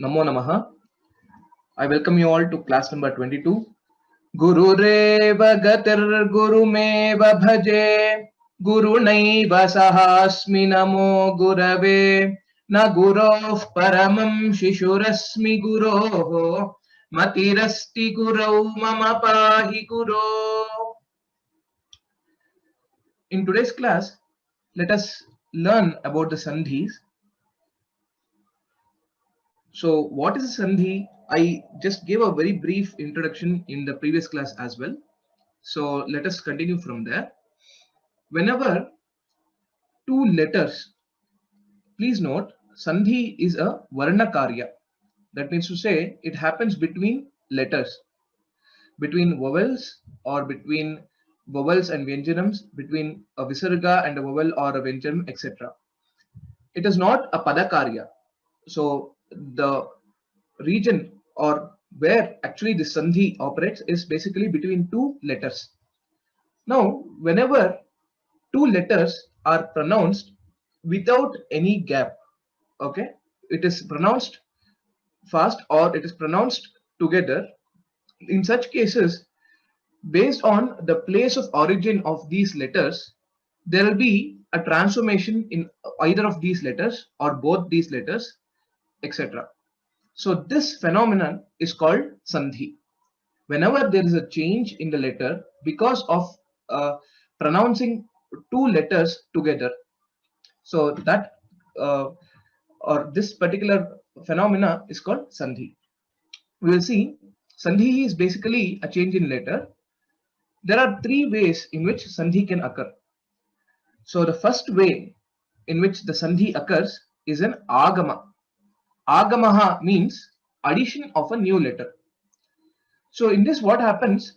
Namo Namaha. I welcome you all to class number 22. Gurureva gatir gurumeva bhaje gurunaiva sahasmi namo gurave na guroh paramam shishurasmi guroh matirasti gurau mama pahi guro. In today's class, let us learn about the sandhis. So what is a sandhi? I just gave a very brief introduction in the previous class as well. So let us continue from there. Whenever two letters, please note, sandhi is a varna karya. That means to say it happens between letters, between vowels or between vowels and vyanjanams, between a visarga and a vowel or a vyanjanam, etc. It is not a padakarya. So the region or where actually the sandhi operates is basically between two letters. Now, whenever two letters are pronounced without any gap, okay, it is pronounced fast or it is pronounced together. In such cases, based on the place of origin of these letters, there will be a transformation in either of these letters or both these letters, etc. So this phenomenon is called sandhi. Whenever there is a change in the letter because of pronouncing two letters together, so that uh, or this particular phenomena is called sandhi. We will see sandhi is basically a change in letter. There are three ways in which sandhi can occur. So the first way in which the sandhi occurs is an agama. Agamaha means addition of a new letter. So in this, what happens?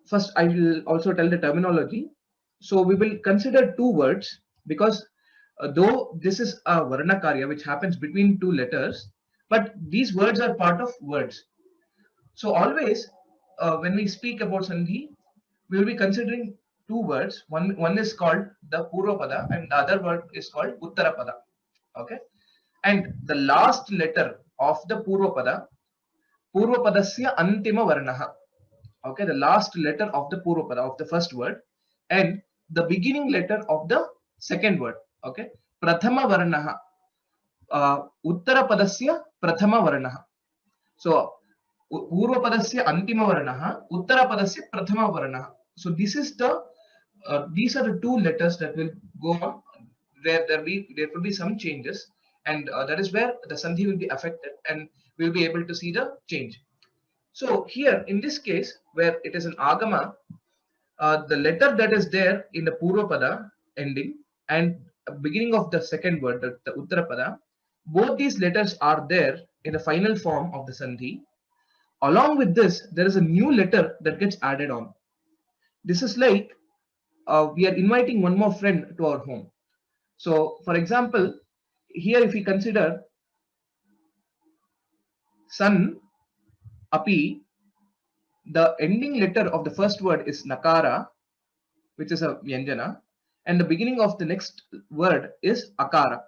First, I will also tell the terminology. So we will consider two words because though this is a varna karya which happens between two letters, but these words are part of words. So always when we speak about sandhi, we will be considering two words. One is called the purvapada and the other word is called uttarapada. Okay, and the last letter of the purvapadasya antima varnaha. Okay, the last letter of the purvapada of the first word and the beginning letter of the second word. Okay, prathama varnaha, uttarapadasya prathama varnaha. So purvapadasya antima varnaha, uttarapadasya prathama varnaha. So this is the these are the two letters that will go on. There will be some changes, and that is where the sandhi will be affected, and we'll be able to see the change. So here in this case, where it is an agama, the letter that is there in the purvapada ending and beginning of the second word, the uttarapada, both these letters are there in the final form of the sandhi. Along with this, there is a new letter that gets added on. This is like we are inviting one more friend to our home. So, for example, here if we consider san, api, the ending letter of the first word is nakara, which is a vyanjana, and the beginning of the next word is akara.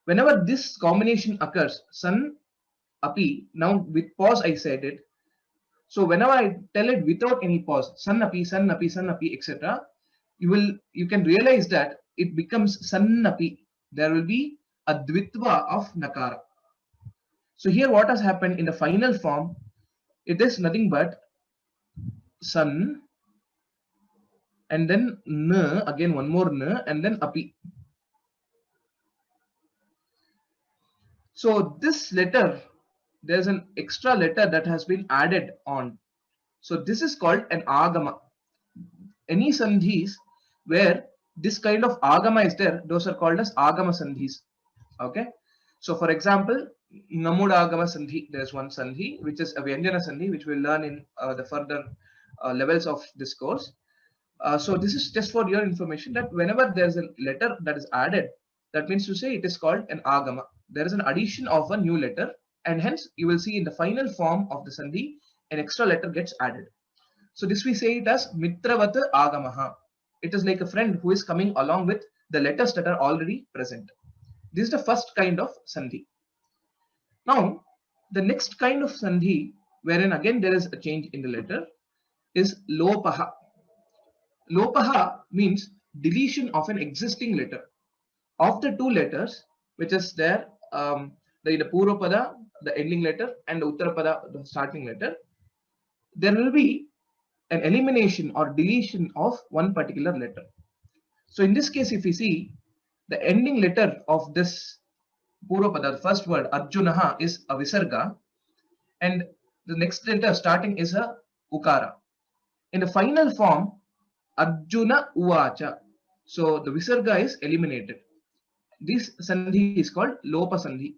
Whenever this combination occurs, san, api, now with pause I said it. So whenever I tell it without any pause, san api, san api, san api, etc., you can realize that it becomes san api. There will be a dvitva of nakara. So here what has happened in the final form, it is nothing but san and then n, again one more n, and then api. So this letter, there's an extra letter that has been added on. So this is called an agama. Any sandhis where this kind of agama is there, those are called as agama sandhis. Okay. So for example, Namuda Agama Sandhi, there's one Sandhi, which is a Vyanjana Sandhi, which we'll learn in the further levels of this course. So this is just for your information that whenever there's a letter that is added, that means to say it is called an Agama. There is an addition of a new letter, and hence you will see in the final form of the Sandhi, an extra letter gets added. So this we say it as Mitravata Agamaha. It is like a friend who is coming along with the letters that are already present. This is the first kind of sandhi. Now, the next kind of sandhi, wherein again there is a change in the letter, is lopaha. Lopaha means deletion of an existing letter. Of the two letters, which is there, the Purvapada, the ending letter, and the Uttarapada, the starting letter, there will be an elimination or deletion of one particular letter. So in this case, if we see the ending letter of this Purvapada, the first word Arjunaha, is a Visarga, and the next letter starting is a Ukara. In the final form, Arjuna Uvacha. So the Visarga is eliminated. This sandhi is called Lopa sandhi.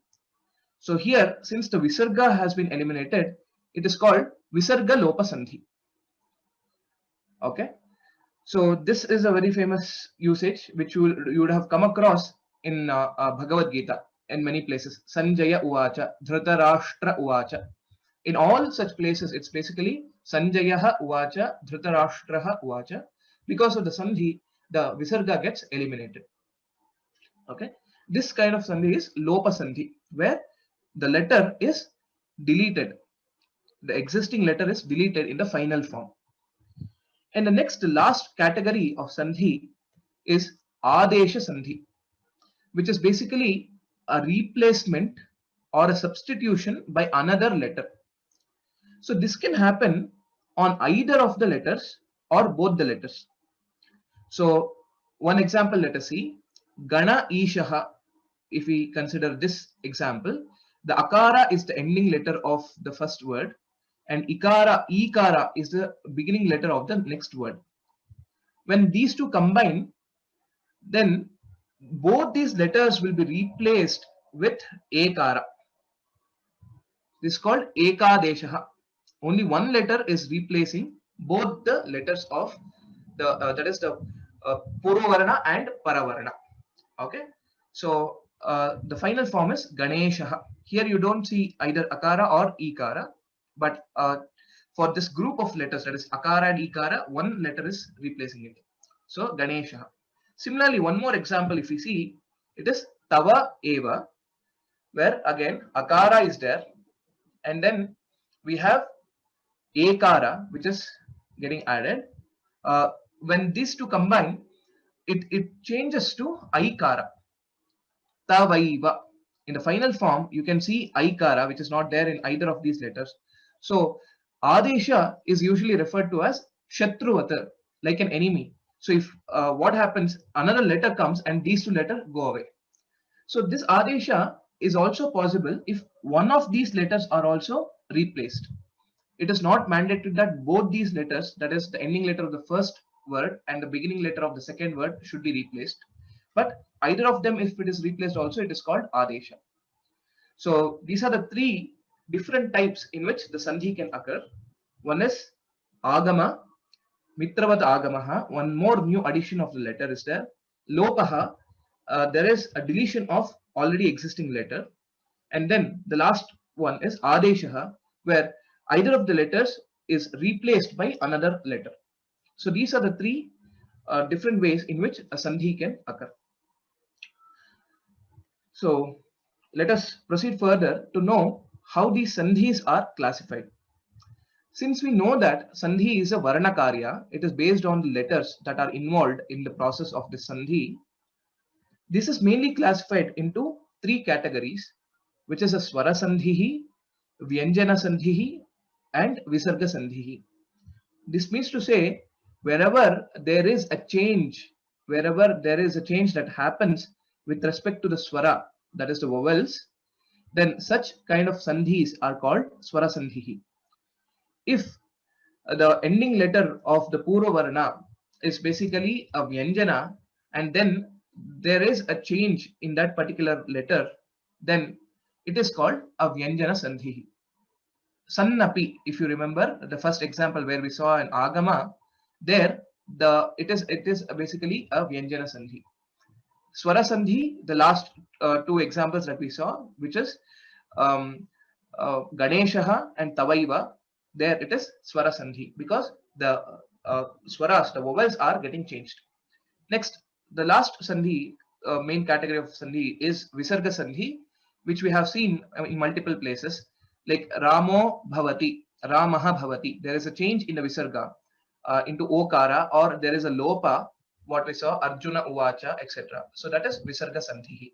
So here, since the Visarga has been eliminated, it is called Visarga Lopa sandhi. Okay. So this is a very famous usage which you would have come across in Bhagavad Gita in many places. Sanjaya Uvacha, Dhritarashtra Uvacha. In all such places, it's basically Sanjayaha Uvacha, Dhritarashtraha Uvacha. Because of the sandhi, the Visarga gets eliminated. Okay. This kind of sandhi is Lopa sandhi, where the letter is deleted. The existing letter is deleted in the final form. And the next last category of sandhi is Adesha sandhi, which is basically a replacement or a substitution by another letter. So this can happen on either of the letters or both the letters. So one example, let us see. Gana Ishaha. If we consider this example, the Akara is the ending letter of the first word, and Ikara is the beginning letter of the next word. When these two combine, then both these letters will be replaced with Ekara. This is called Ekadeshaha. Only one letter is replacing both the letters of the that is the Purvavarna and Paravarna. Okay, so the final form is Ganeshaha. Here you don't see either Akara or Ikara, but for this group of letters, that is Akara and Ikara, one letter is replacing it. So Ganeshaha. Similarly, one more example, if we see, it is Tava Eva, where again Akara is there, and then we have Ekara, which is getting added. When these two combine, it changes to Aikara. Tavaiva. In the final form, you can see Aikara, which is not there in either of these letters. So Adesha is usually referred to as Shatruvata, like an enemy. So if what happens, another letter comes and these two letters go away. So this Adesha is also possible if one of these letters are also replaced. It is not mandated that both these letters, that is the ending letter of the first word and the beginning letter of the second word, should be replaced. But either of them, if it is replaced also, it is called Adesha. So these are the three different types in which the sandhi can occur. One is Agama, Mitravat Agamaha. One more new addition of the letter is there. Lopaha, there is a deletion of already existing letter. And then the last one is Adeshaha, where either of the letters is replaced by another letter. So these are the three different ways in which a sandhi can occur. So let us proceed further to know how these sandhis are classified. Since we know that sandhi is a varna karya, it is based on the letters that are involved in the process of the sandhi. This is mainly classified into three categories, which is a swara sandhihi, vyanjana sandhihi, and visarga sandhihi. This means to say, wherever there is a change that happens with respect to the swara, that is the vowels, then such kind of sandhis are called swara sandhihi. If the ending letter of the Purva Varna is basically a vyanjana, and then there is a change in that particular letter, then it is called a vyanjana sandhihi. Sannapi, if you remember the first example where we saw an agama, there it is basically a vyanjana sandhi. Swara sandhi, the last two examples that we saw, which is Ganeshaha and Tavaiva, there it is swara sandhi because the swaras, the vowels are getting changed. Next, the last sandhi, main category of sandhi is visarga sandhi, which we have seen in multiple places, like Ramo Bhavati, Ramaha Bhavati. There is a change in the Visarga into Okara, or there is a Lopa, what we saw, Arjuna Uvacha, etc. So that is Visarga Sandhi.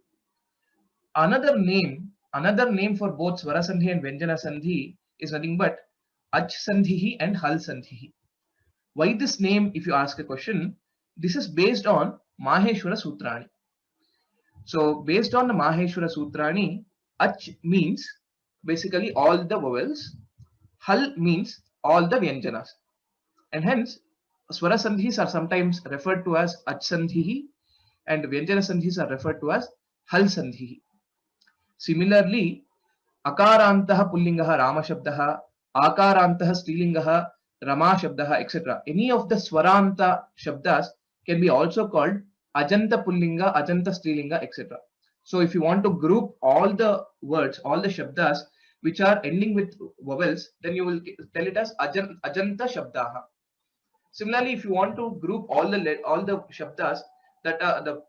Another name for both Swara Sandhi and Vyanjana Sandhi is nothing but Ach Sandhi and Hal Sandhi. Why this name, if you ask a question? This is based on Maheshwara Sutrani. So based on the Maheshwara Sutrani, Ach means basically all the vowels, Hal means all the Vyanjanas, and hence Swara Sandhis are sometimes referred to as Ach Sandhi and Vyanjana Sandhis are referred to as Hal Sandhi. Similarly, Akarantaha Pullingaha Rama Shabdaha, Akarantaha Strilingaha Rama Shabdaha, etc. Any of the Swaranta Shabdas can be also called Ajanta Pullinga, Ajanta Strilinga, etc. So if you want to group all the words, all the Shabdas which are ending with vowels, then you will tell it as Ajanta Shabdaha. Similarly, if you want to group all the Shabdas that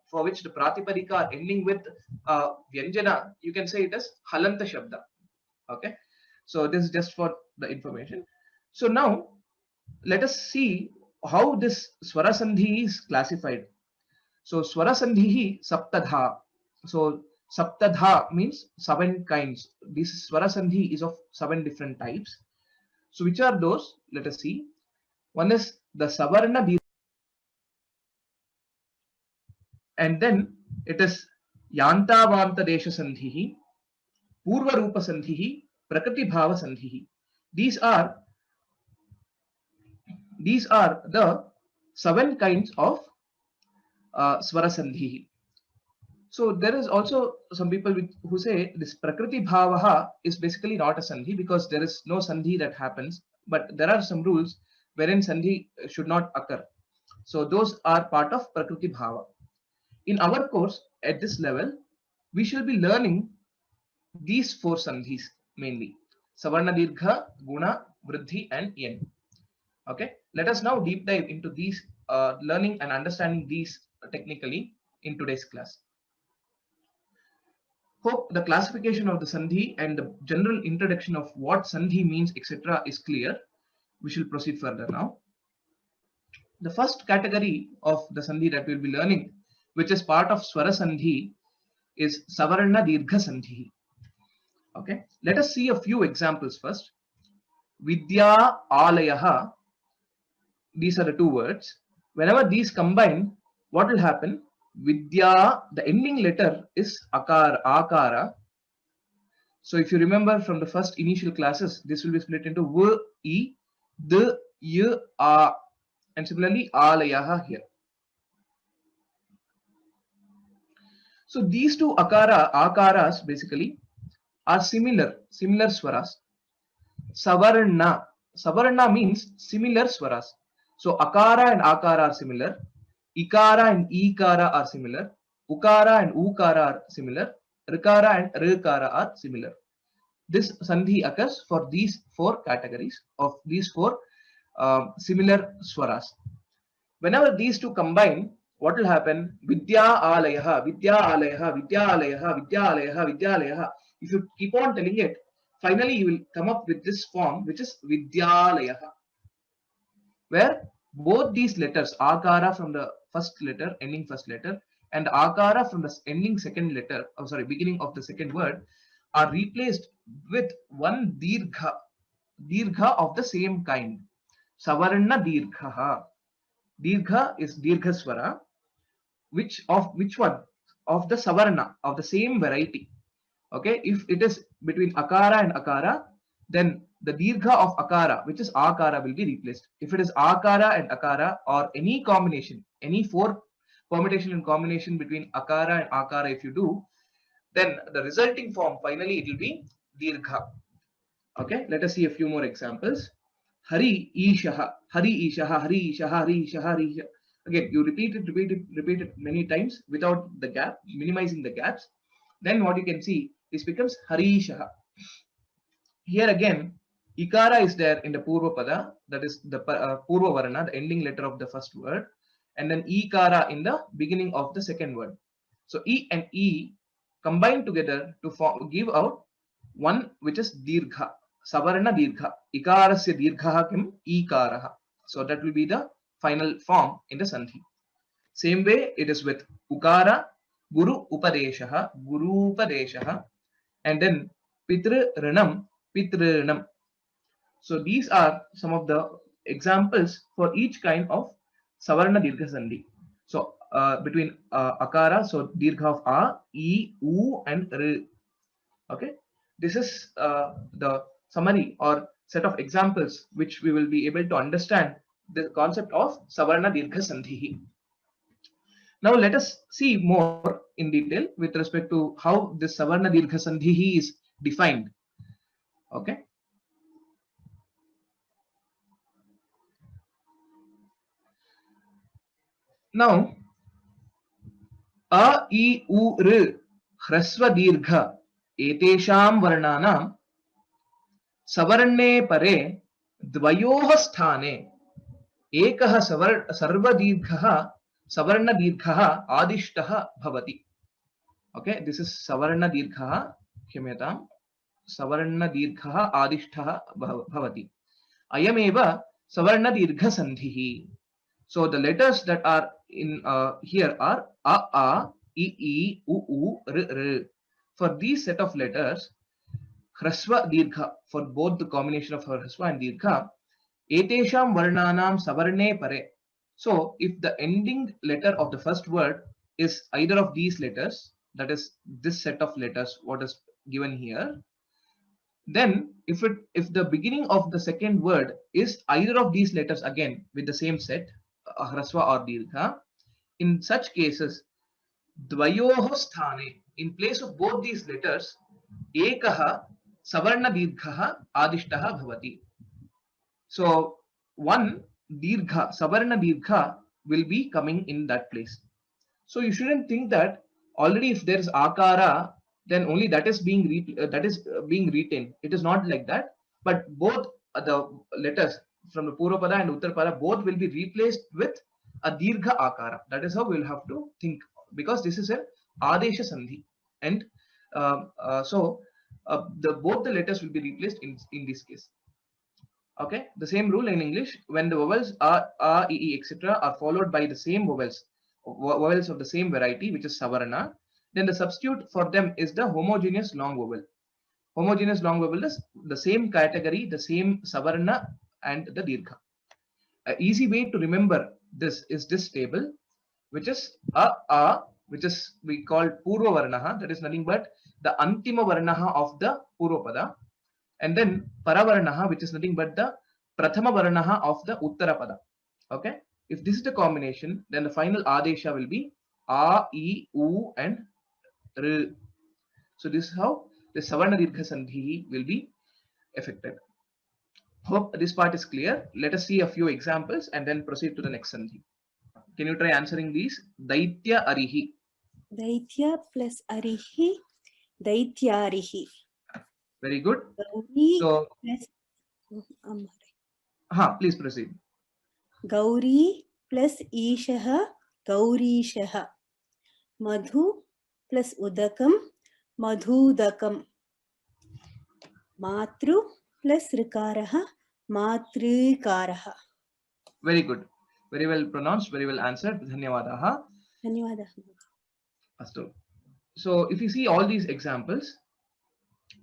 for which the Pratipadika are ending with Vyanjana, you can say it as Halanta Shabda. Okay, so this is just for the information. So now let us see how this Swara Sandhi is classified. So Swara Sandhi Saptadha. So Saptadha means 7 kinds. This Swara Sandhi is of 7 different types. So which are those? Let us see. One is the Savarna Dirgha, and then it is Yantavanta Desha Sandhi, Purva Rupa Sandhi, Prakriti Bhava Sandhi. These are the 7 kinds of Swara Sandhi. So there is also some people who say this Prakriti Bhavaha is basically not a Sandhi because there is no Sandhi that happens, but there are some rules wherein Sandhi should not occur. So those are part of Prakriti Bhava. In our course at this level, we shall be learning these 4 Sandhis mainly: Savarna Dirgha, Guna, Vriddhi and Yen. Okay, let us now deep dive into these, learning and understanding these technically in today's class. Hope the classification of the Sandhi and the general introduction of what Sandhi means, etc. is clear. We shall proceed further now. The first category of the Sandhi that we will be learning, which is part of Swara Sandhi, is Savarna Dirgha Sandhi. Okay, let us see a few examples first. Vidya Alayaha, these are the 2 words. Whenever these combine, what will happen? Vidya, the ending letter is Akara. So if you remember from the first initial classes, this will be split into V, E, D, Y, A, and similarly Alayaha here. So these 2 akaras basically are similar swaras. Savarna means similar swaras. So akara and akara are similar, ikara and ikara are similar, ukara and ukara are similar, rikara and rikara are similar. This sandhi occurs for these 4 categories of these 4 similar swaras. Whenever these 2 combine, what will happen? Vidya alayaha, Vidya alayaha, Vidya alayaha, Vidya alayaha, Vidya alayaha. If you keep on telling it, finally you will come up with this form, which is Vidyalayaha, where both these letters, Akara from the first letter, ending first letter, and Akara from the ending second letter, beginning of the second word, are replaced with one Dirgha of the same kind. Savarna Dirghaha. Dirgha is Dirgha Swara. Which one? Of the Savarna, of the same variety. Okay, if it is between Akara and Akara, then the Dirgha of Akara, which is Akara, will be replaced. If it is Akara and Akara, or any combination, any 4 permutation and combination between Akara and Akara, if you do, then the resulting form, finally, it will be Dirgha. Okay, let us see a few more examples. Hari Ishaha, Hari Ishaha, Hari Ishaha, Hari Ishaha, Hari Ishaha. Again, you repeat it many times without the gap, minimizing the gaps. Then what you can see, this becomes Harishaha. Here again, Ikara is there in the Purva Pada, that is the Purva Varna, the ending letter of the first word, and then Ikara in the beginning of the second word. So E and E combine together to give out one which is dirgha, savarna dirgha. Ikarasya dirgha kim ikaraha. So that will be the final form in the sandhi. Same way it is with ukara, guru upadeshaha, guru upadeshaha, and then pitru rinam, pitrinam. So these are some of the examples for each kind of savarna dirgha sandhi. So between akara, so dirgha of a, e, u, and r. Okay, this is the summary or set of examples which we will be able to understand the concept of savarna dirgha sandhi. Now let us see more in detail with respect to how this savarna dirgha sandhi is defined. Okay. Now, a, e, u, r, hrasva dirgha etesham varnanam savarne pare dvayoh sthane ekah sarvadirghah savarnadirghah adishtah bhavati. Okay, this is savarnadirghah, khyamyatam, savarnadirghah adishtah bhavati. Ayameva savarnadirgha sandhihi. So the letters that are in here are a, e, u, r, r. For these set of letters, hrasva dirgha, for both the combination of hrasva and dirgha, etesham varnanam savarne pare. So if the ending letter of the first word is either of these letters, that is this set of letters what is given here, then if the beginning of the second word is either of these letters again with the same set, hrasva or dirgha, in such cases dvayoh sthane, in place of both these letters, ekah savarna dirghah adishtah bhavati. So one dirgha, savarna dirgha will be coming in that place. So you shouldn't think that already if there is akara, then only that is being being retained. It is not like that. But both the letters from the Purvapada and Uttarapada both will be replaced with a dirgha akara. That is how we'll have to think, because this is an adesha sandhi, and both the letters will be replaced in this case. Okay, the same rule in English. When the vowels a, e, etc. are followed by the same vowels of the same variety, which is savarna, then the substitute for them is the homogeneous long vowel. Homogeneous long vowel is the same category, the same savarna and the dirgha. An easy way to remember this is this table, which is a, which is we call purva varnaha, that is nothing but the antima varnaha of the purvapada, and then paravarnaha, which is nothing but the prathama varnaha of the uttarapada. Okay, if this is the combination, then the final adesha will be a, e, u, and r. So this is how the savarna dirgha sandhi will be affected. Hope this part is clear. Let us see a few examples and then proceed to the next sandhi. Can you try answering these? Daitya arihi. Daitya plus arihi, daityarihi. Very good. Gauri So, plus, please proceed. Gauri plus Ishaha, Gaurishaha. Madhu plus Udakam, Madhudakam. Matru plus Rikaraha, Matrikaraha. Very good. Very well pronounced, very well answered. Dhanyavadaha. Dhanyavadaha. Astu. So if you see all these examples,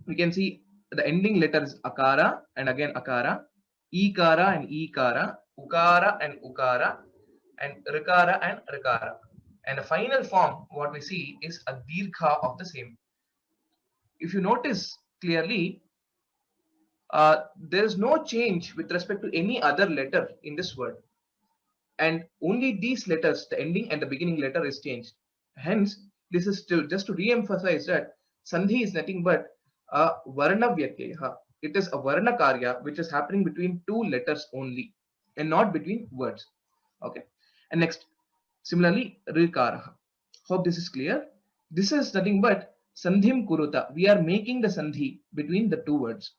we can see the ending letter is akara and again akara, ikara and ikara, ukara and ukara, and rikara and rikara. And the final form, what we see is a dirgha of the same. If you notice clearly, there is no change with respect to any other letter in this word. And only these letters, the ending and the beginning letter is changed. Hence, this is still just to re-emphasize that sandhi is nothing but a varna vyatyaha. It is a varna karya which is happening between two letters only and not between words. Okay. And next, similarly, rikaraha. Hope this is clear. This is nothing but sandhim kuruta. We are making the sandhi between the two words.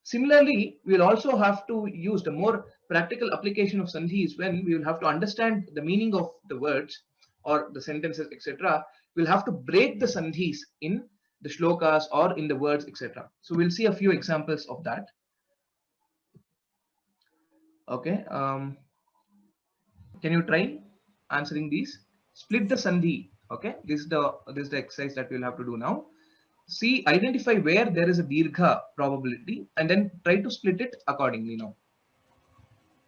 Similarly, we will also have to use the more practical application of sandhi is when we will have to understand the meaning of the words or the sentences, etc., we'll have to break the sandhis in the shlokas or in the words, etc. So we'll see a few examples of that. Okay. Can you try answering these? Split the sandhi. Okay. This is the exercise that we'll have to do now. See, identify where there is a dirgha probability and then try to split it accordingly now.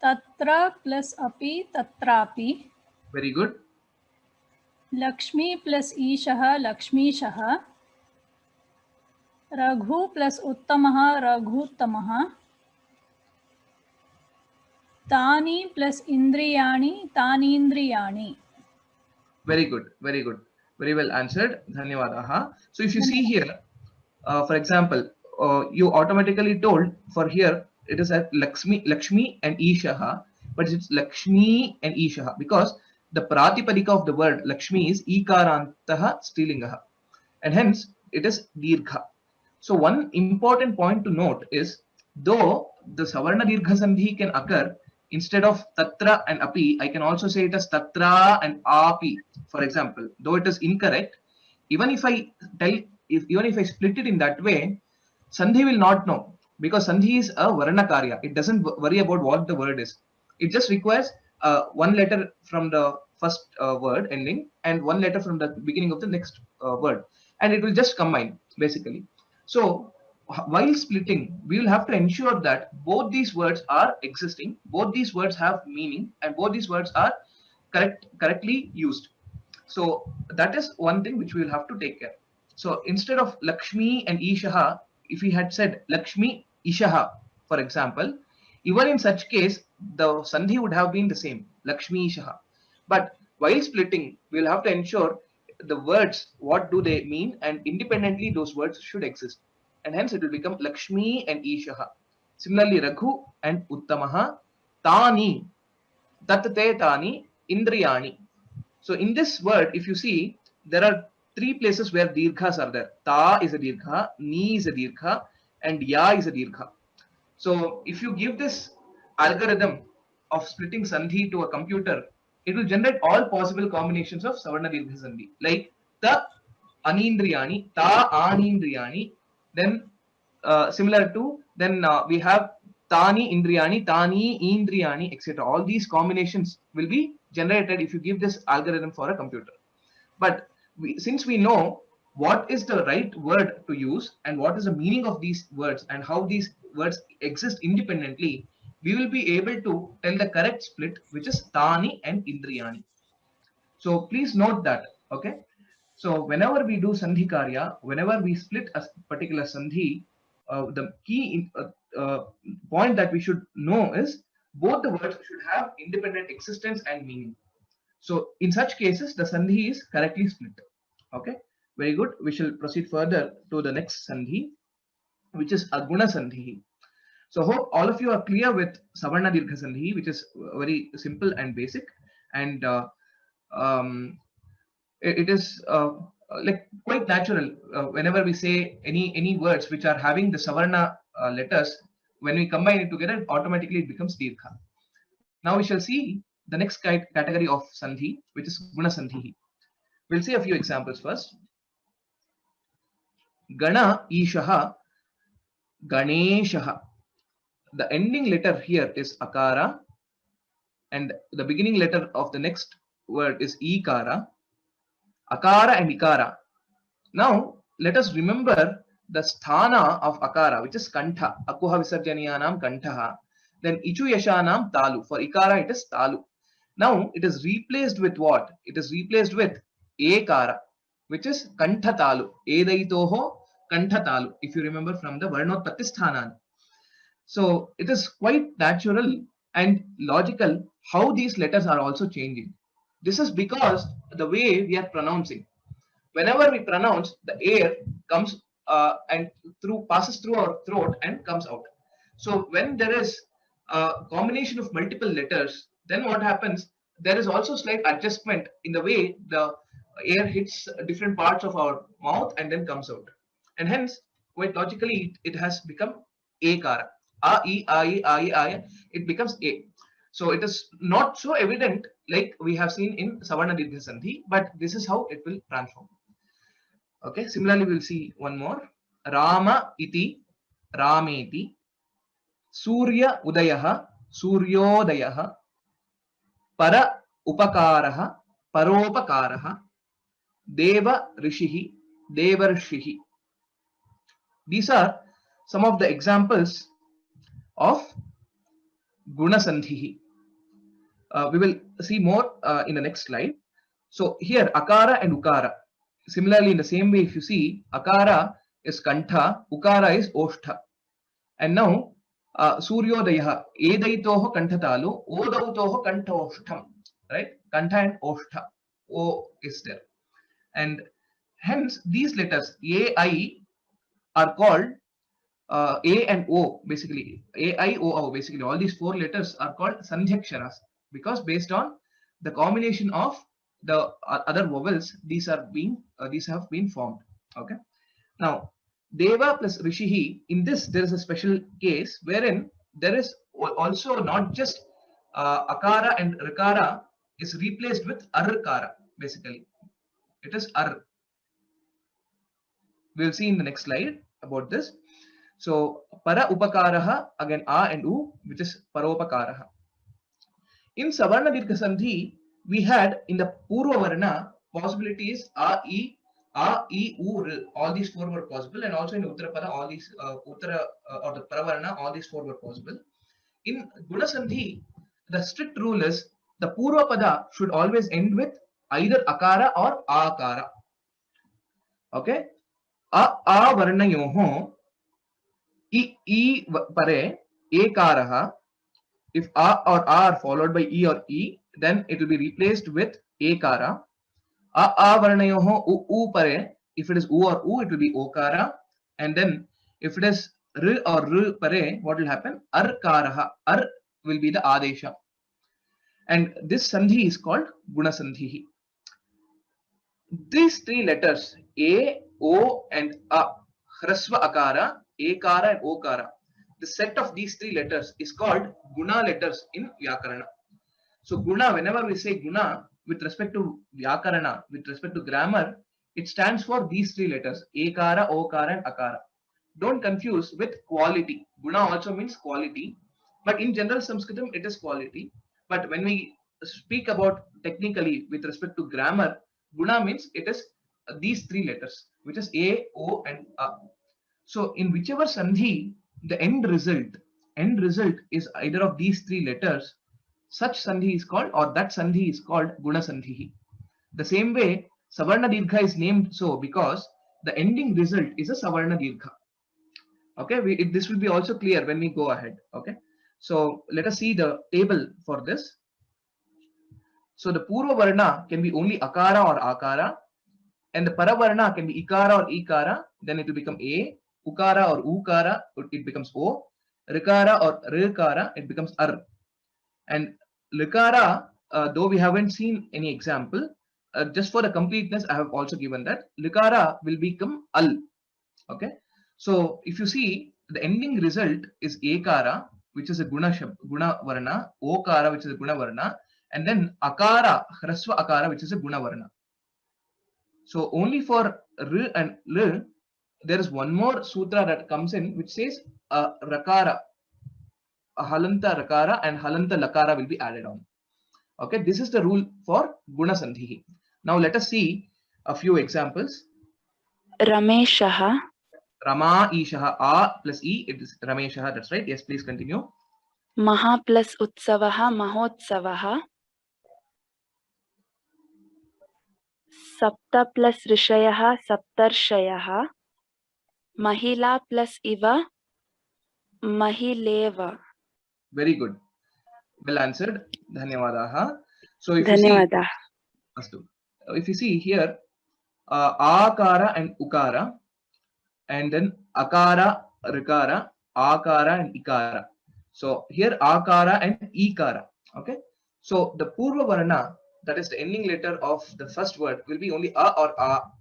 तत्र plus अपि तत्रापि, Very good. लक्ष्मी plus ईशः लक्ष्मीशः, रघु plus उत्तमः रघुत्तमः, तानि प्लस इन्द्रियाणि तानीन्द्रियाणि. Very good. Very good. Very well answered. Dhanyawadaha. So if you see here, for example, you automatically told for here it is at Lakshmi and Ishaha, but it's Lakshmi and Ishaha because the Pratipadika of the word Lakshmi is Ikarantaha Strilingaha, and hence it is Dirgha. So one important point to note is, though the Savarna Dirgha Sandhi can occur instead of Tatra and Api, I can also say it as Tatra and Api, for example. Though it is incorrect, even if I split it in that way, Sandhi will not know, because Sandhi is a Varna Karya. It doesn't worry about what the word is. It just requires one letter from the first word ending and one letter from the beginning of the next word, and it will just combine basically. So while splitting, we will have to ensure that both these words are existing, both these words have meaning, and both these words are correctly used. So that is one thing which we will have to take care. So instead of Lakshmi and Ishaha, if we had said Lakshmi Ishaha, for example, even in such case, the sandhi would have been the same, Lakshmi Ishaha. But while splitting, we will have to ensure the words, what do they mean, and independently those words should exist. And hence it will become Lakshmi and Ishaha. Similarly, Raghu and Uttamaha, Tani, Tattate Tani, Indriyani. So in this word, if you see, there are three places where dirghas are there. Ta is a dirgha, ni is a dirgha, and ya is a dirgha. So if you give this algorithm of splitting sandhi to a computer, it will generate all possible combinations of savarna dirgha sandhi, like ta anindriyani, ta anindriyani, then similar to, then we have tani indriyani, tani indriyani, etc. All these combinations will be generated if you give this algorithm for a computer. But since we know what is the right word to use and what is the meaning of these words and how these words exist independently, we will be able to tell the correct split, which is tani and indriyani. So please note that. Okay. So whenever we do sandhi karya, whenever we split a particular sandhi, the key point that we should know is both the words should have independent existence and meaning. So in such cases, the sandhi is correctly split. Okay, very good. We shall proceed further to the next sandhi, which is aguna sandhi. So hope all of you are clear with savarna dirgha sandhi, which is very simple and basic, and um, it is like quite natural. Whenever we say any words which are having the savarna letters, when we combine it together, automatically it becomes dirgha. Now we shall see the next category of sandhi, which is guna sandhi. We'll see a few examples first. Gana Ishaha, Ganeshaha. The ending letter here is akara, and the beginning letter of the next word is ikara. Akara and ikara. Now let us remember the sthana of akara, which is kantha. Akuha visarjaniyanam kantaha. Then ichu yashanam talu. For ikara it is talu. Now it is replaced with what? It is replaced with ekara, which is kantha talu. Edaitoho kantha talu. If you remember from the varnotpatti sthanan. So it is quite natural and logical how these letters are also changing. This is because the way we are pronouncing. Whenever we pronounce, the air comes and passes through our throat and comes out. So when there is a combination of multiple letters, then what happens? There is also slight adjustment in the way the air hits different parts of our mouth and then comes out. And hence, quite logically, it has become akara. A, I, it becomes A. So it is not so evident like we have seen in Savarna Dirgha Sandhi, but this is how it will transform. Okay, similarly we'll see one more. Rama iti, Rameti, Surya Udayaha, Suryodayaha, Para Upakaraha, Paropakaraha, Deva Rishihi, Devarshihi. These are some of the examples of Guna Sandhihi. We will see more in the next slide. So here Akara and Ukara. Similarly, in the same way, if you see, Akara is Kantha, Ukara is Oshtha. And now Suryodayaha, Edaitoho Kantatalu, Odautoho Kanthoshtham, right? Kantha and Oshtha, O is there. And hence these letters A, I are called A and O, basically A, I, O, O, basically all these four letters are called Sandhyaksharas because based on the combination of the other vowels, these have been formed. Okay. Now Deva plus Rishihi, in this there is a special case wherein there is also not just Akara and Rikara is replaced with Arkara, basically. It is Ar. We'll see in the next slide about this. So Para Upakaraha, again A and U, which is Paropakaraha. In Savarna Dirgha Sandhi, we had in the Purva Varna possibilities A, U, R. All these four were possible, and also in Uttarapada, all these Uttara or the Paravarna, all these four were possible. In Guna Sandhi, the strict rule is the Purva Pada should always end with either Akara or Akara. Okay? A Varnayoho, I pare Ekaraha. If A or A are followed by E or E, then it will be replaced with Ekara. A Varnayoho U pare. If it is U or U, it will be Okara. And then if it is R or R pare, what will happen? Arkaraha. Ar will be the Adesha. And this Sandhi is called Guna Sandhihi. These three letters A, O, and A, Hrasva Akara, Ekara, and Okara. The set of these three letters is called Guna letters in Vyakarana. So Guna, whenever we say Guna with respect to Vyakarana, with respect to grammar, it stands for these three letters Ekara, Okara, and Akara. Don't confuse with quality. Guna also means quality, but in general Sanskritam it is quality. But when we speak about technically with respect to grammar, Guna means it is these three letters, which is A, O, and A. So in whichever Sandhi, the end result is either of these three letters, such Sandhi is called, or that Sandhi is called Guna Sandhihi. The same way, Savarna Dirgha is named so because the ending result is a Savarna Dirgha. Okay, this will be also clear when we go ahead. Okay, so let us see the table for this. So the Purva Varna can be only Akara or Akara, and the Paravarna can be Ikara or Ikara, then it will become A, Ukara or Ukara, it becomes O, Rikara or Rikara, it becomes Ar. And Likara, though we haven't seen any example, just for the completeness, I have also given that Likara will become Al. Okay, so if you see, the ending result is Ekara, which is a Guna Varna, Okara, which is a Guna Varna, and then Akara, Hrasva Akara, which is a Guna Varna. So only for R and L, there is one more sutra that comes in which says Rakara, a Halanta Rakara and Halanta Lakara will be added on. Okay, this is the rule for Guna Sandhihi. Now let us see a few examples. Rameshaha. Rama Ishaha, A plus E, it is Rameshaha, that's right. Yes, please continue. Maha plus Utsavaha, Mahotsavaha. Sapta plus Rishayaha, Saptarshayaha. Mahila plus Iva, Mahileva. Very good. Well answered. Dhanyavadaha. So if you see here, Akara and Ukara, and then Akara, Rikara, Akara and Ikara. So here Akara and Ikara. Okay. So the Purva Varna, that is the ending letter of the first word, will be only A or A,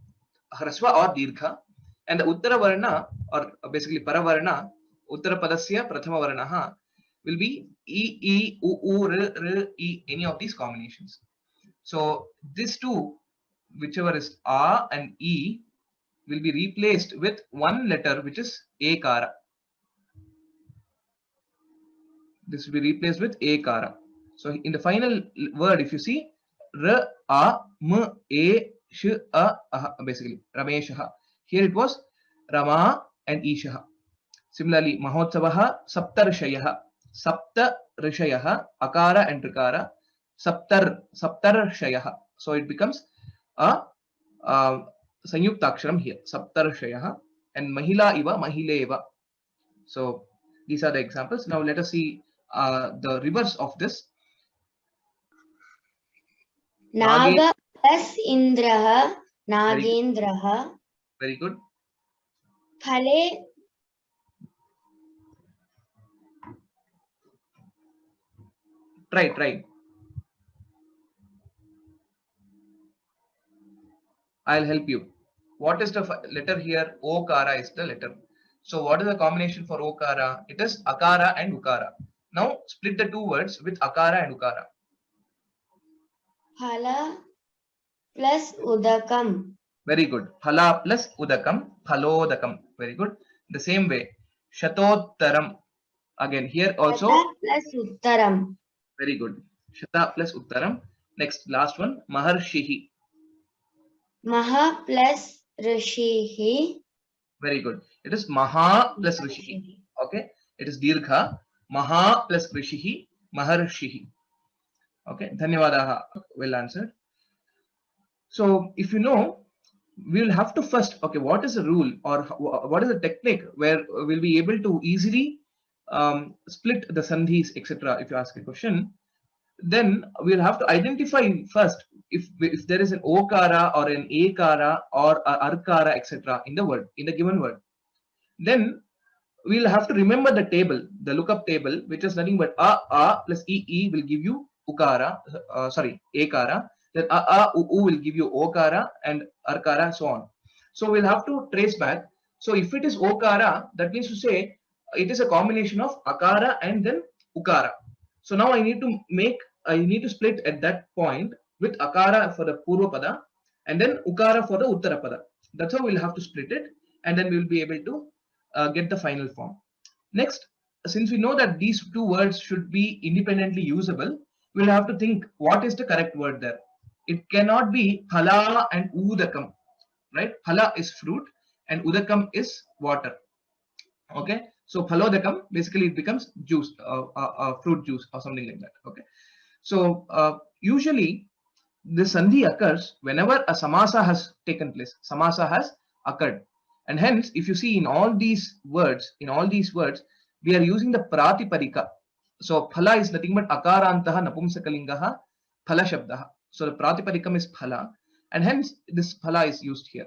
Hrasva or Dirgha. And the Uttara Varna, or basically Paravarna, Uttara Padasya Prathama Varnaha, will be e, u, r, e, any of these combinations. So these two, whichever is a and e, will be replaced with one letter which is ekara. This will be replaced with ekara. So in the final word, if you see r, a, m, a, sh, a, basically Rameshaha. Here it was Rama and Ishaha. Similarly, Mahotsavaha, Saptarshayah, Saptarshayah, Akara and Trikara, Saptarshayah. So it becomes a Sanyuktaksharam here, Saptarshayah, and Mahila Iva, Mahileva. So these are the examples. Now let us see the reverse of this. Naga plus Indraha, Nagendraha. Very good. Phale Try. I'll help you. What is the letter here? Okara is the letter. So what is the combination for Okara? It is Akara and Ukara. Now split the two words with Akara and Ukara. Phala plus Udakam. Very good. Phala plus Udakam, Phalodakam. Very good. The same way. Shatottaram. Again here also. Shata plus Uttaram. Very good. Shata plus Uttaram. Next, last one. Maharshihi. Maha plus Rishihi. Very good. It is Maha plus Rishihi. Okay. It is Dirgha. Maha plus Rishihi. Maharshihi. Okay. Dhanyavadaha. Well answered. So if you know, we will have to first, okay, what is the rule or what is the technique where we'll be able to easily split the sandhis, etc. If you ask a question, then we'll have to identify first if there is an okara or an ekara or a arkara, etc. in the word, in the given word. Then we'll have to remember the table, the lookup table, which is nothing but a plus e will give you ukara, ekara. Then u will give you okara and arkara, so on. So we'll have to trace back. So if it is okara, that means to say it is a combination of akara and then ukara. So now I need to split at that point with akara for the purva and then ukara for the uttara pada. That's how we'll have to split it, and then we will be able to get the final form. Next, since we know that these two words should be independently usable, we'll have to think what is the correct word there. It cannot be phala and udakam, right? Phala is fruit and udakam is water. Okay, so phalodakam, basically it becomes juice, fruit juice or something like that. Okay, so usually the sandhi occurs whenever a samasa has taken place. Samasa has occurred, and hence if you see in all these words, we are using the pratipadika. So phala is nothing but akarantaha napumsakalingaha phala shabdaha. So the pratipadikam is phala, and hence this phala is used here.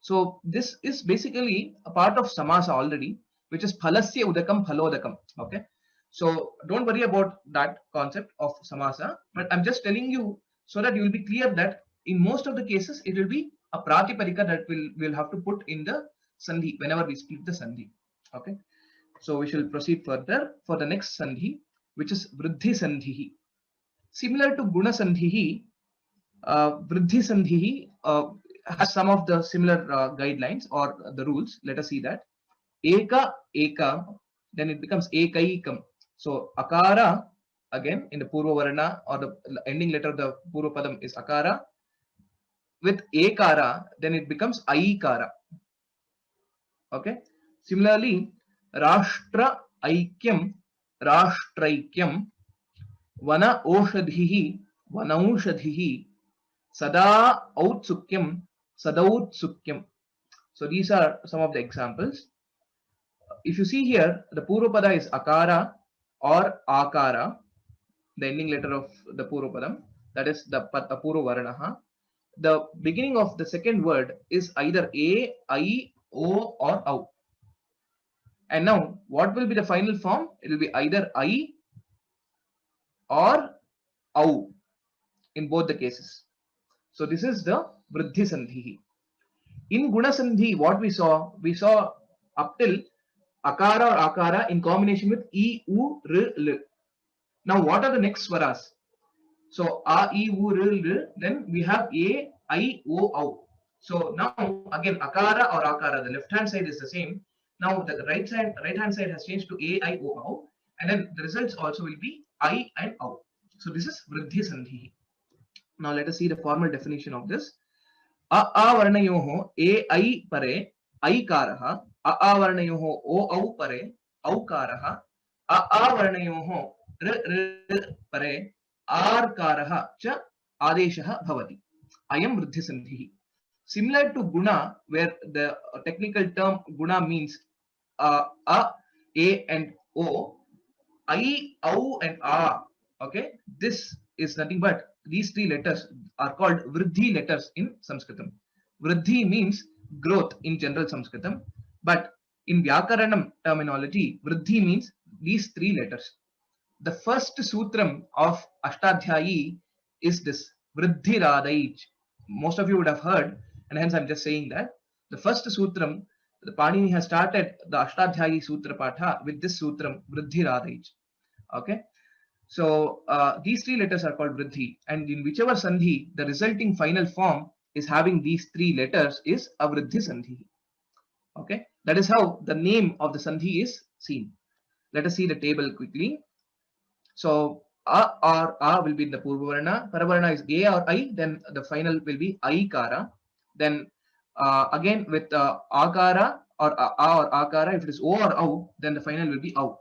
So this is basically a part of samasa already, which is phalasya udakam phalodakam. Okay, so don't worry about that concept of samasa, but I'm just telling you so that you will be clear that in most of the cases it will be a pratipadika that we'll have to put in the sandhi whenever we split the sandhi. Okay, so we shall proceed further for the next sandhi, which is vriddhi sandhihi. Similar to guna sandhihi, vriddhi sandhihi has some of the similar guidelines or the rules. Let us see that. Eka, then it becomes ekaikam. So akara, again in the purva varna or the ending letter of the purva padam is akara. With ekara, then it becomes aikara. Okay. Similarly, rashtra aikyam, rashtraikyam, vana oshadhihi, vanaushadhihi, sada autsukyam, sadautsukyam. So these are some of the examples. If you see here, the purvapada is akara or akara, the ending letter of the purvapadam, that is the purva varanaha. The beginning of the second word is either a, I, o, or au. And now, what will be the final form? It will be either I or au in both the cases. So this is the vriddhi sandhihi. In guna sandhi, what we saw up till akara or akara in combination with e, u, r, l. Now, what are the next swaras? So a, e, u, r, l, then we have a, I, o, au. So now again akara or akara, the left hand side is the same. Now the right hand side has changed to a, I, o, au, and then the results also will be I and au. So this is vriddhi sandhi. Now let us see the formal definition of this. A varnayoho a, I pare aikarah, a varnayoho o, au pare aukarah, a varnayoho r, r pare आर्कारः च आदेशः भवति. Ayam vriddhi sandhi. Similar to guna, where the technical term guna means a, and o, I, au, and a. Okay, this is nothing but these three letters are called vriddhi letters in Sanskritam. Vriddhi means growth in general Sanskritam, but in Vyakaranam terminology, vriddhi means these three letters. The first sutram of Ashtadhyayi is this Vriddhi Radhaij. Most of you would have heard, and hence I'm just saying that. The first sutram, the Panini has started the Ashtadhyayi Sutra Patha with this sutram Vriddhi Radhaij. Okay, so these three letters are called Vriddhi, and in whichever sandhi, the resulting final form is having these three letters is a Vriddhi sandhi. Okay, that is how the name of the sandhi is seen. Let us see the table quickly. So a or a will be in the Purvavarna. Paravarna is a or I, then the final will be aikara. Then again with akara or a or akara, if it is o or au, then the final will be au.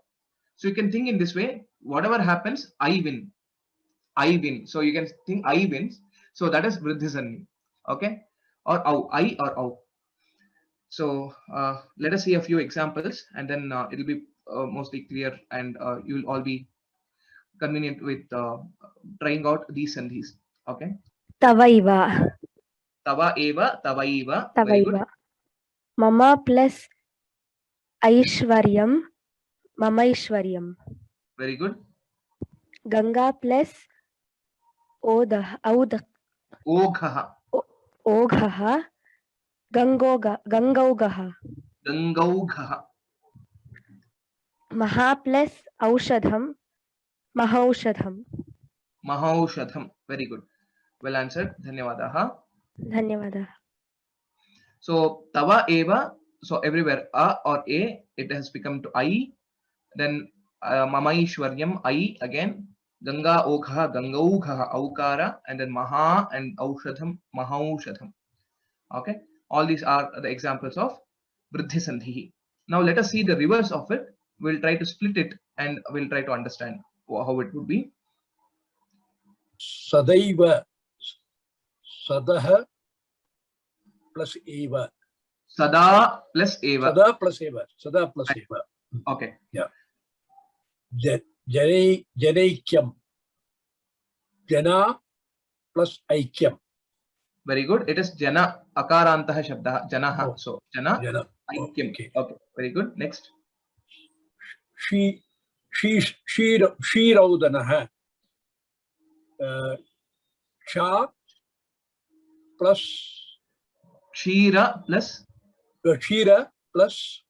So you can think in this way, whatever happens, I win. I win. So you can think I wins. So that is vriddhi sandhi. Okay, or au, I or au. So let us see a few examples, and then it will be mostly clear, and you will all be convenient with trying out these sandhis. Okay. Tavaiva. Tava eva, tavaiva. Very good. Tavaiva. Mama plus Aishwaryam. Mamaishwaryam. Very good. Ganga plus Oghaha. Oghaha. Gangaugaha. Gangaugaha. Maha plus Aushadham. Mahaushadham. Mahaushadham. Very good. Well answered. Dhanyavadaha. Dhanyavadaha. So tava eva. So everywhere a or a, it has become to I. Then mamaishwaryam, I again. Ganga ogha, gangaugha, aukara, and then maha and aushadham, mahaushadham. Okay, all these are the examples of vriddhi sandhi. Now let us see the reverse of it. We'll try to split it and we'll try to understand how it would be. Sadaiva, Sadaha plus eva. Sada plus eva. Sada plus eva. Sada plus eva. Okay. Yeah. Janaikyam. Jana plus aikyam. Very good. It is jana, akarantaha shabda, janaha. Oh, so jana, aikyam. Okay. Okay. Very good. Next. Shiraudanaha. Cha plus Kshira plus Kshira plus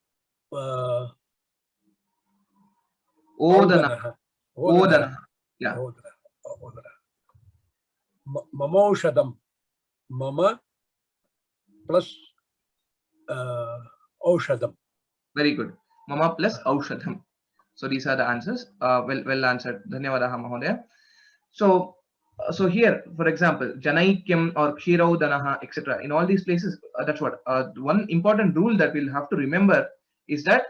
Odana. Odana. Yeah. Odana. Mamaushadam. Mama plus Aushadam. Very good. Mama plus Aushadham. So these are the answers. Well answered. Dhanyavadaha Mahodaya. So here, for example, Janaikyam or Kshiraudanaha, etc. In all these places, that's what one important rule that we'll have to remember is that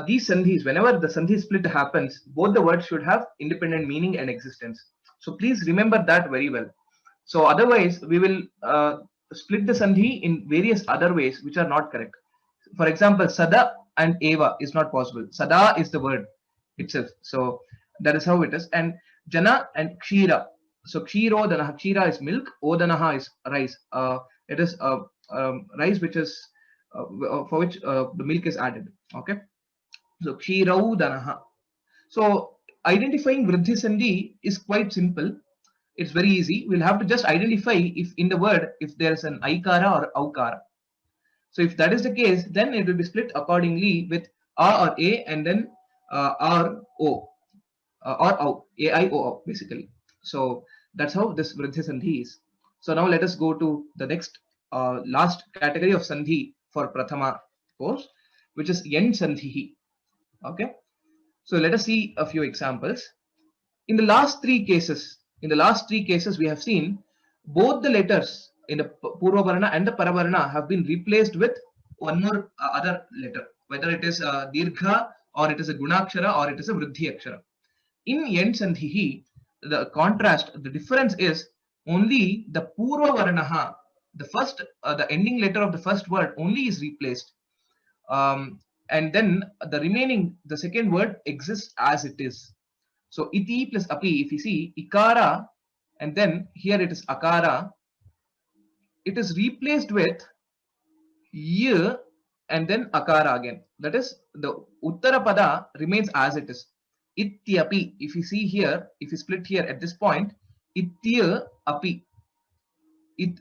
these sandhis, whenever the sandhi split happens, both the words should have independent meaning and existence. So please remember that very well. So otherwise, we will split the sandhi in various other ways which are not correct. For example, sada and eva is not possible. Sada is the word itself. So that is how it is. And jana and kshira. So kshirodanaha, kshira is milk, odanaha is rice. It is rice which is for which the milk is added. Okay. So kshirodanaha. So identifying vriddhi sandhi is quite simple. It's very easy. We'll have to just identify if in the word if there is an aikara or aukara. So if that is the case, then it will be split accordingly with a or a and then r o. or au, A-I-O-O basically. So that's how this Vriddhi Sandhi is. So now let us go to the next last category of Sandhi for Prathama course, which is Yen Sandhi. Okay. So let us see a few examples. In the last three cases, we have seen both the letters in the Purva Varna and the Paravarna have been replaced with one more other letter, whether it is a Dirgha or it is a Gunakshara or it is a Vriddhi Akshara. In Yen Sandhihi, the contrast, the difference is only the Purva Varnaha, the first, the ending letter of the first word only is replaced. And then the remaining, the second word exists as it is. So iti plus api, if you see ikara, and then here it is akara, it is replaced with y and then akara again. That is, the uttara pada remains as it is. Ityapi, if you see here, if you split here at this point, itya api, it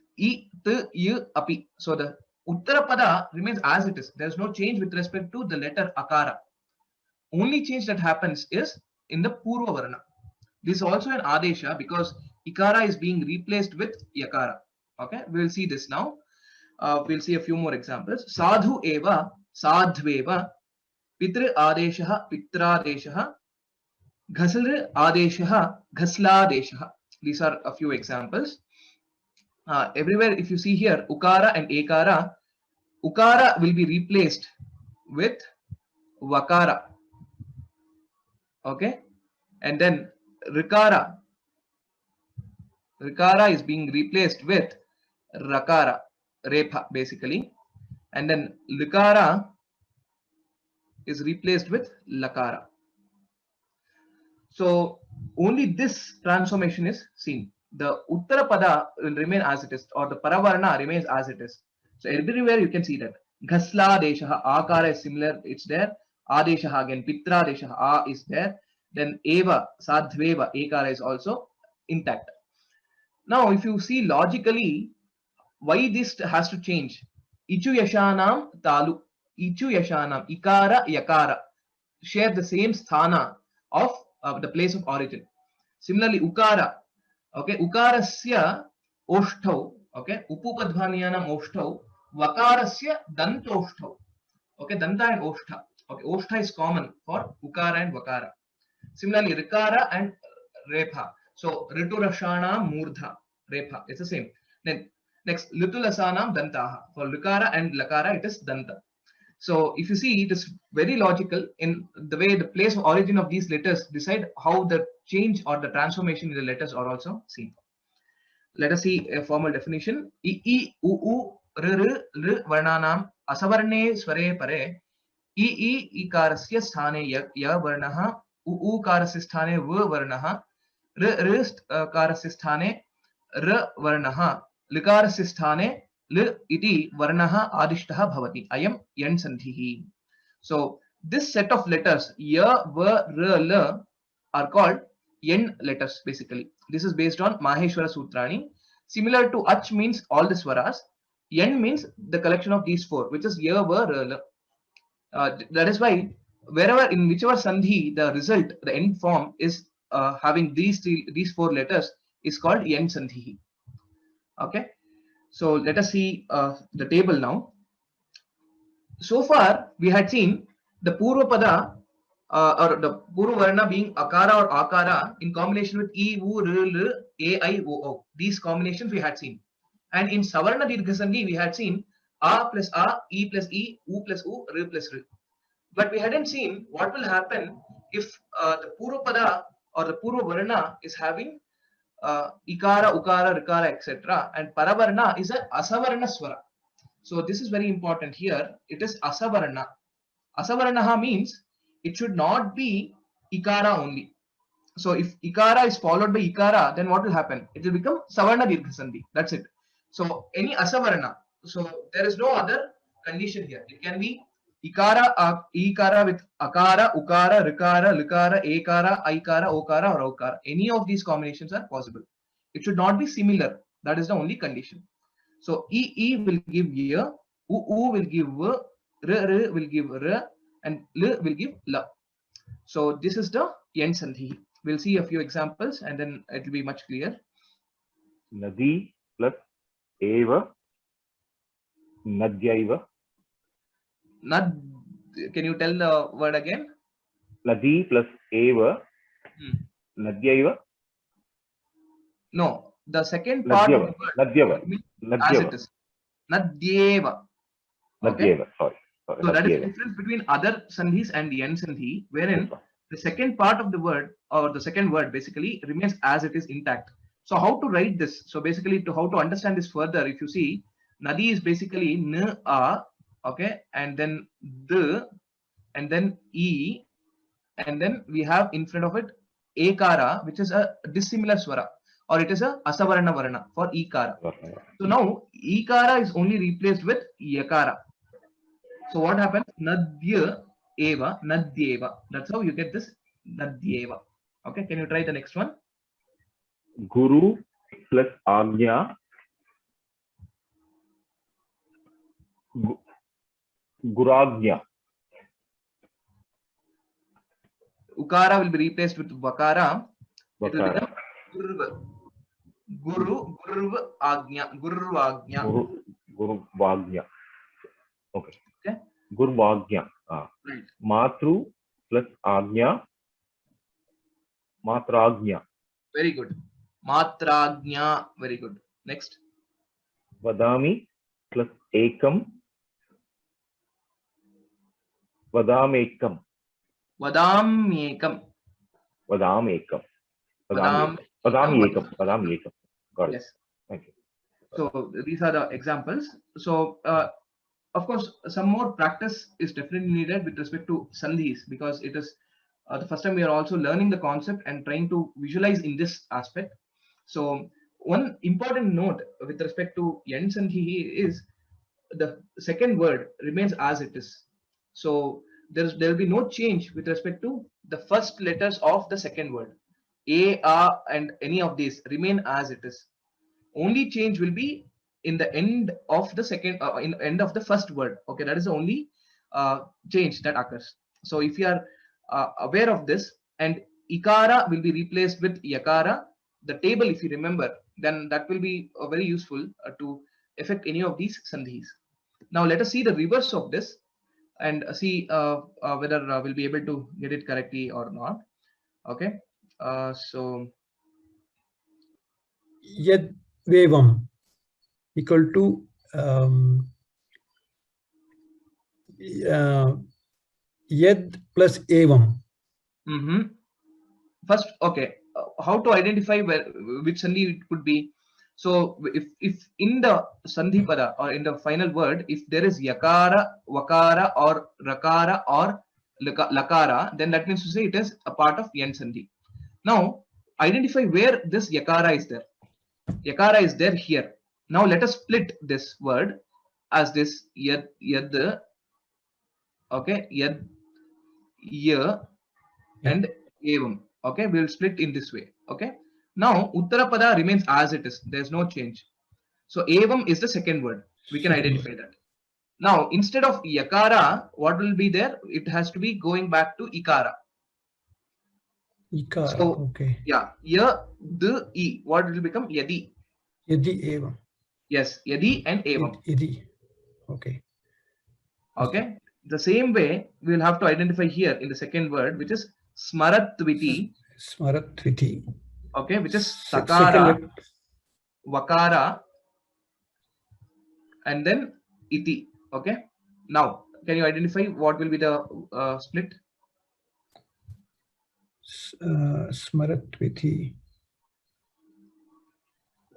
api. So the uttara pada remains as it is. There is no change with respect to the letter akara. Only change that happens is in the Purva Varna. This is also an Adesha because Ikara is being replaced with Yakara. Okay, we will see this now. We'll see a few more examples. Sadhu eva, sadhveva, pitr adeshaha, pitradeshaha, ghasl adeshaha, ghasladeshaha. These are a few examples. Everywhere, if you see here, Ukara and Ekara, Ukara will be replaced with Vakara. Okay, and then Rikara is being replaced with Rakara, Repha basically, and then Likara is replaced with Lakara. So only this transformation is seen. The Uttara Pada will remain as it is, or the Paravarna remains as it is. So everywhere you can see that. Ghasla Deshaha, Akara is similar, it's there. Adeshaha again, Pitra Deshaha, A is there. Then Eva, Sadhveva, Ekara is also intact. Now, if you see logically, why this has to change? Ichu Yashanam Talu, Ichu Yashanam, Ikara, Yakara share the same sthana of the place of origin. Similarly, Ukara, okay, Ukarasya Oshtau, okay, Upupadhvaniyanam Oshtau, Vakarasya Dantoshtau, okay, Danta and Oshtha. Okay, Oshtha is common for Ukara and Vakara. Similarly, Rikara and Repha. So, Riturashana Murdha, Repha, it's the same. Then, next, Litulasanam Dantaha. For Rikara and Lakara, it is Danta. So, if you see, it is very logical in the way the place of origin of these letters decide how the change or the transformation in the letters are also seen. Let us see a formal definition. I, U, R, Varnanam, Asavarne, Sware, Pare, I, Ikarasya Sthane, Ya, Varnaha, U, Karasya Sthane, V, Varnaha, R, Karasya Sthane, R, Varnaha, Likarasya Sthane, L, iti, Varnaha, Adishtaha, Bhavati. Ayam, Yen Sandhihi. So, this set of letters, Ya, V, R, L, are called Yen letters basically. This is based on Maheshwara Sutrani. Similar to Ach means all the swaras. Yen means the collection of these four, which is Ya, Va, Ra, La. That is why wherever in whichever sandhi the result, the end form is having these four letters is called Yen Sandhi. Okay, so let us see the table now. So far we had seen the Purva Pada or the Purva Varna being Akara or Akara in combination with I, U, R, L, A, I, O, O. These combinations we had seen. And in Savarna Dirgha Sandhi we had seen A plus A, E plus E, U plus U, R plus R. But we hadn't seen what will happen if the Purva Pada or the Purva Varna is having Ikara, Ukara, Rikara, etc. And Paravarna is a Asavarna Swara. So this is very important here. It is Asavarna. Asavarnaha means it should not be Ikara only. So if Ikara is followed by Ikara, then what will happen? It will become Savarna Dirgha Sandhi. That's it. So any Asavarna. So there is no other condition here. It can be Ikara, Ikara with Akara, Ukara, Rikara, Likara, Ekara, Aikara, Okara, or Okara. Any of these combinations are possible. It should not be similar. That is the only condition. So E will give Ya, U will give V, R will give R, and L will give La. So this is the Yen Sandhi. We'll see a few examples and then it will be much clear. Nadi plus eva, nadyaiva. Nad, can you tell the word again? Nadi plus eva, nadyaiva. No, the second part of the word Nadyava. means as Nadyava. it is. Nadyeva. Okay? Nadyeva. Sorry. So that is the Nadyeva. difference between other sandhis and the yen sandhi, wherein Yes, sir. the second part of the word or the second word basically remains as it is intact. So how to write this? So basically, to how to understand this further, if you see, nadi is basically n a, okay, and then the, and then e, and then we have in front of it ekara, which is a dissimilar swara, or it is a asavarana varana for ikara. So now ikara is only replaced with yakara. So what happens? Nadya eva, nadyeva. That's how you get this nadyeva. Okay, can you try the next one? Guru plus Agnya. Guragnya. Ukara will be replaced with vakara. It will Vakara. become guru, guru agnya, guru agnya. Guru Vagnya. Okay. Okay. Guru Vagnya. Right. Matru plus Agnya. Matragnya. Very good. Matragnya. Very good. Next. Vadami plus Ekam. Vadamekam. Vadamyekam. Vadamekam. Vadam. Vadamyekam. Vadamyekam. Got it. Yes. Thank you. So these are the examples. So of course, some more practice is definitely needed with respect to sandhis, because it is the first time we are also learning the concept and trying to visualize in this aspect. So one important note with respect to yen sandhi is the second word remains as it is. So there will be no change with respect to the first letters of the second word. A, A, and any of these remain as it is. Only change will be in the end of the second, in end of the first word. Okay, that is the only change that occurs. So if you are aware of this, and ikara will be replaced with yakara, the table, if you remember, then that will be very useful to affect any of these sandhis. Now let us see the reverse of this and see whether we'll be able to get it correctly or not. Okay, so Yad Vevam equal to Yad plus Evam. First, okay, how to identify which sandhi it could be? So if in the sandhi pada or in the final word, if there is yakara, vakara, or rakara, or lakara, then that means to say it is a part of yen sandhi. Now identify where this yakara is there. Yakara is there here. Now let us split this word as this yad, okay, yad, ya, and evam. Okay, we will split in this way. Okay. Now Uttarapada remains as it is. There is no change. So evam is the second word. We can identify that. Now instead of yakara, what will be there? It has to be going back to ikara. Ikara. So Okay. yeah, ya, the, e. What will become? Yadi. Yadi Evam. Yes, yadi and evam. Yadi. Okay. Okay. The same way we will have to identify here in the second word, which is smaratviti. Smaratviti. Okay, which is Second sakara, vakara, and then iti. Okay. Now, can you identify what will be the split? Smaratviti.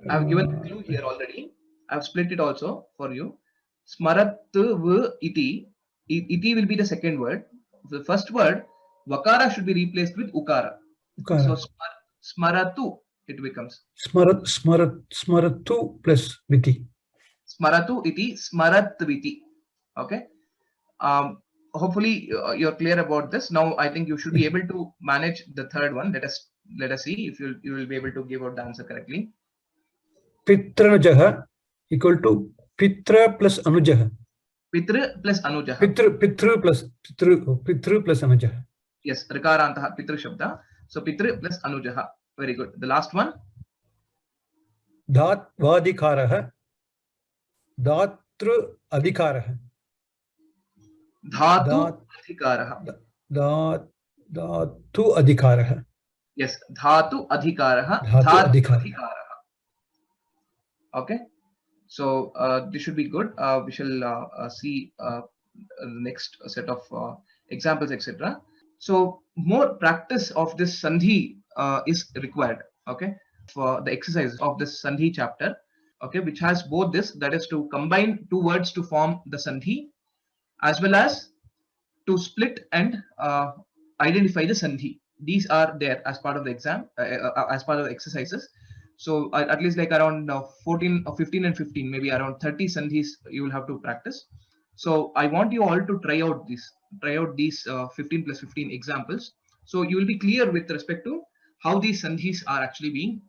I have given the clue here already. I have split it also for you. Smaratv iti. Iti will be the second word. The first word, vakara, should be replaced with ukara. Ukara. So smaratu it becomes. Smaratu plus viti. Smaratu iti, smaratviti. Okay. Hopefully you're clear about this. Now I think you should be able to manage the third one. Let us see if you will be able to give out the answer correctly. Pitranujaha equal to Pitra plus Anujaha. Pitra plus Anujaha. Pitru plus Anujaha. Yes, Rikarantaha Pitru Shabda. So Pitru plus Anujaha. Very good. The last one. धात्वाधिकारः धातृ अधिकारः Dhatu Adhikaraha. धातु अधिकारः Yes, Dhatu Adhikaraha. Dhatu Dhatu Adhikaraha. Adhikaraha. Okay. So this should be good. We shall see the next set of examples, etc. So more practice of this Sandhi is required. Okay, for the exercise of this Sandhi chapter. Okay, which has both this, that is to combine two words to form the Sandhi, as well as to split and identify the Sandhi. These are there as part of the exam, as part of the exercises. So at least like around 14 or 15 and 15, maybe around 30 Sandhis you will have to practice. So I want you all to try out these 15 plus 15 examples. So you will be clear with respect to how these Sandhis are actually being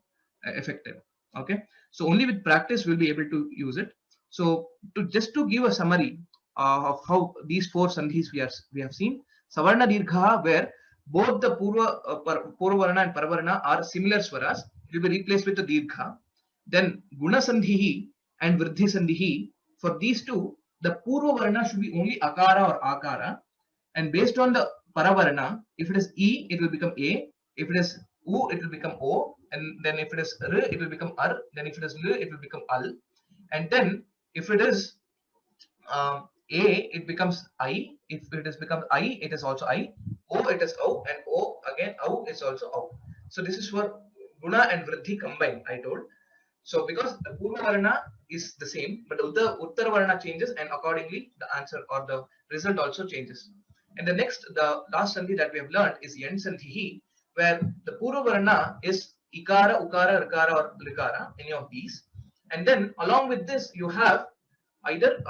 effective. Okay. So only with practice we'll be able to use it. So just to give a summary of how these 4 Sandhis we have seen. Savarna Dirgha, where both the Purvarana and Paravarana are similar swaras, it will be replaced with the Dirgha. Then Guna Sandhihi and Vriddhi Sandhihi, for these two, the Purvarana should be only Akara or Akara. And based on the Paravarana, if it is E, it will become A. If it is U, it will become O. And then if it is R, it will become R. Then if it is L, it will become Al. And then if it is A, it becomes I. If it is become I, it is also I. O, it is O. And O, again, O is also O. So this is for Guna and Vriddhi combined, I told. So because the Purva Varna is the same, but the Uttara Varna changes, and accordingly the answer or the result also changes. And the last Sandhi that we have learned is Yen Sandhihi, where the Purva Varna is Ikara, Ukara, Rikara or Likara, any of these. And then along with this, you have either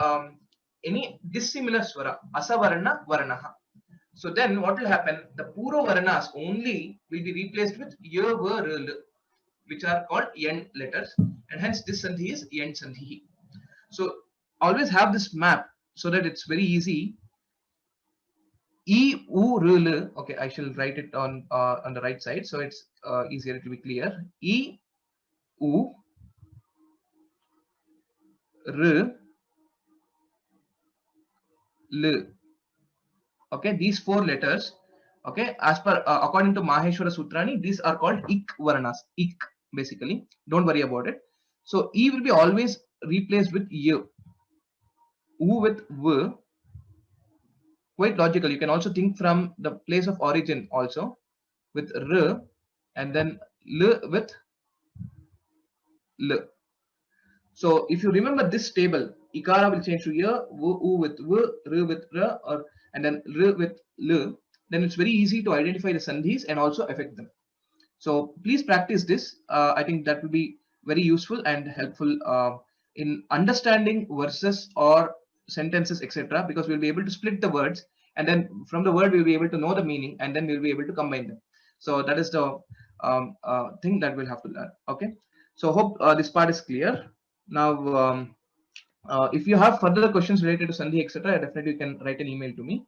any dissimilar swara, Asavarna, Varnaha. So then what will happen? The Purva Varnas only will be replaced with Ya, Va, Ra, La, which are called Yen letters, and hence this Sandhi is Yen Sandhihi. So always have this map so that it's very easy. E, U, R, L. Okay, I shall write it on the right side, so it's easier, it will be clear. E, U, R, L. Okay, these 4 letters. Okay, as per according to Maheshwara Sutrani, these are called Ik Varnas. Ik, basically. Don't worry about it. So E will be always replaced with Y. U with V. Quite logical. You can also think from the place of origin also, with R, and then L with L. So if you remember this table, Ikara will change to Y, U with V, R with R, and then R with L. Then it's very easy to identify the Sandhis and also affect them. So please practice this. I think that will be very useful and helpful in understanding verses or sentences, etc. Because we'll be able to split the words, and then from the word we'll be able to know the meaning, and then we'll be able to combine them. So that is the thing that we'll have to learn. Okay. So hope this part is clear. Now, if you have further questions related to Sandhi, etc., definitely you can write an email to me.